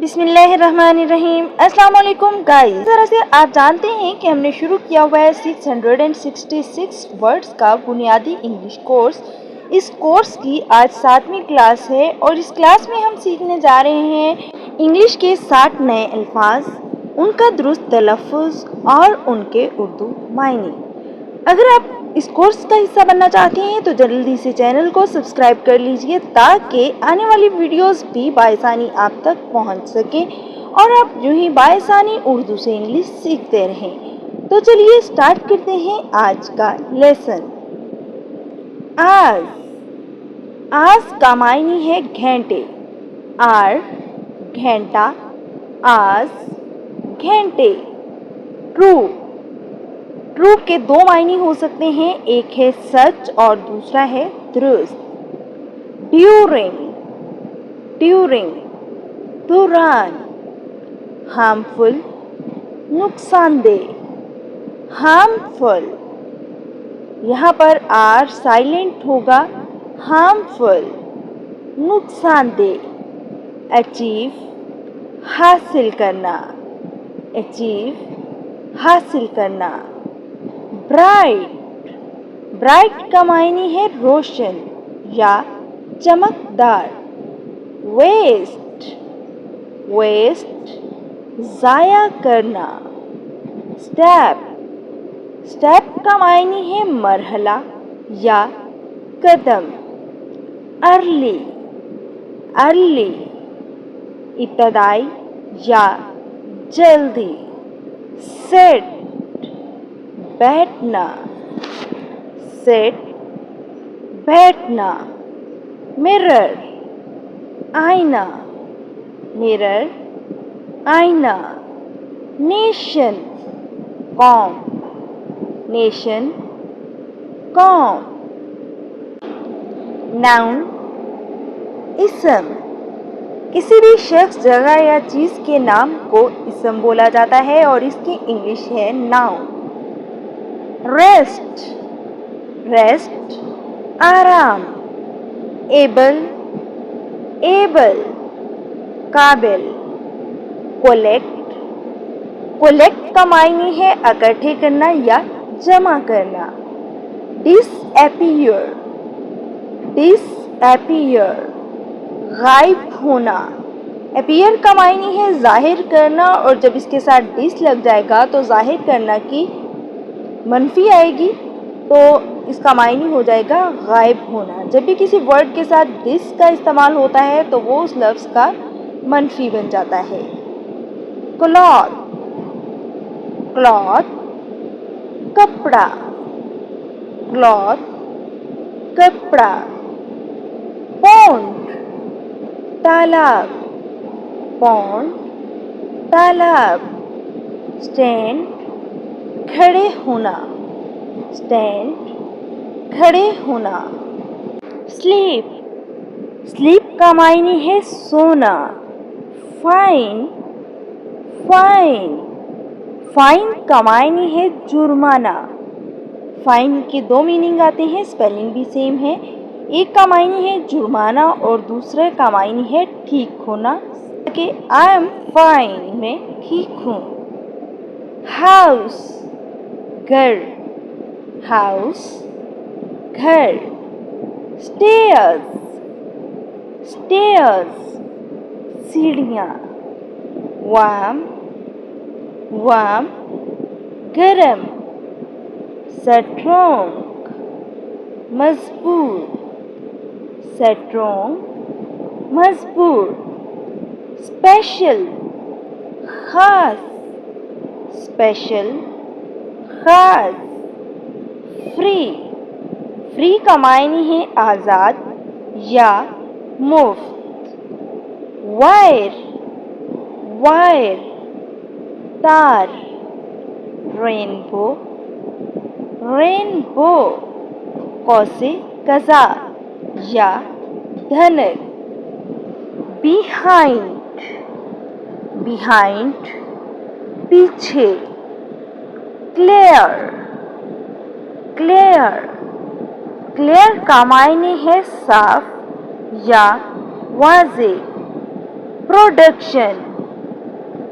بسم اللہ الرحمن الرحیم۔ السلام علیکم گائز، ذرا سے آپ جانتے ہیں کہ ہم نے شروع کیا ہوا ہے 666 ورڈز کا بنیادی انگلش کورس۔ اس کورس کی آج 7ویں کلاس ہے اور اس کلاس میں ہم سیکھنے جا رہے ہیں انگلش کے 60 نئے الفاظ، ان کا درست تلفظ اور ان کے اردو معنی۔ اگر آپ اس کورس کا حصہ بننا چاہتے ہیں تو جلدی سے چینل کو سبسکرائب کر لیجئے تاکہ آنے والی ویڈیوز بھی بآسانی آپ تک پہنچ سکیں اور آپ یوں ہی بآسانی اردو سے انگلش سیکھتے رہیں۔ تو چلیے سٹارٹ کرتے ہیں آج کا لیسن۔ آج، آج کا معنی ہے گھنٹے، آر گھنٹا، آج گھنٹے۔ ٹرو، ٹرو کے دو معنی ہو سکتے ہیں، ایک ہے سچ اور دوسرا ہے درست۔ ڈیورنگ، ڈیورنگ دوران۔ ہارمفل نقصان دہ، ہارمفل، یہاں پر آر سائلنٹ ہوگا، ہارمفل نقصان دہ۔ اچیو حاصل کرنا، اچیو حاصل کرنا۔ برائٹ، برائٹ کا معنی ہے روشن یا چمکدار۔ ویسٹ، ویسٹ ضائع کرنا۔ سٹیپ، سٹیپ کا معنی ہے مرحلہ یا قدم۔ ارلی، ارلی ابتدائی یا جلدی۔ سیٹ، بیٹھنا، سیٹ بیٹھنا۔ مرر، آئینہ، مرر آئینہ۔ نیشن، قوم، نیشن قوم۔ ناؤن اسم، کسی بھی شخص، جگہ یا چیز کے نام کو اسم بولا جاتا ہے اور اس کی انگلش ہے ناؤن۔ ریسٹ، ریسٹ آرام۔ ایبل، ایبل قابل۔ کولیکٹ، کولیکٹ کا معنی ہے اکٹھے کرنا یا جمع کرنا۔ ڈس اپیئر، ڈس اپیئر غائب ہونا۔ اپیئر کا معنی ہے ظاہر کرنا اور جب اس کے ساتھ ڈس لگ جائے گا تو ظاہر کرنا کی منفی آئے گی تو اس کا معنی ہو جائے گا غائب ہونا۔ جب بھی کسی ورڈ کے ساتھ ڈس کا استعمال ہوتا ہے تو وہ اس لفظ کا منفی بن جاتا ہے۔ کلاتھ، کلاتھ کپڑا، کلاتھ کپڑا۔ پونڈ، تالاب، پونڈ تالاب۔ اسٹینڈ کھڑے ہونا، اسٹینڈ کھڑے ہونا۔ سلیپ، سلیپ کا معنی ہے سونا۔ فائن، فائن، فائن کا معنی ہے جرمانہ۔ فائن کے دو میننگ آتے ہیں، اسپیلنگ بھی سیم ہے، ایک کا معنی ہے جرمانہ اور دوسرے کا معنی ہے ٹھیک ہونا، کہ آئی ایم فائن، میں ٹھیک ہوں۔ ہاؤس، گھر، ہاؤس گھر۔ اسٹیئرز، اسٹیئرز سیڑھیاں۔ وارم، وارم گرم۔ سٹرونگ، مضبوط، سٹرونگ مضبوط۔ اسپیشل، خاص، اسپیشل خاص۔ فری، فری کا معنی ہے آزاد یا مفت۔ وائر، وائر تار۔ رینبو، رینبو قوس قزح یا دھنک۔ بیہائنڈ، بیہائنڈ پیچھے۔ کلیئر، کلیئر، کلیئر کا معنی ہے صاف یا واضح۔ پروڈکشن،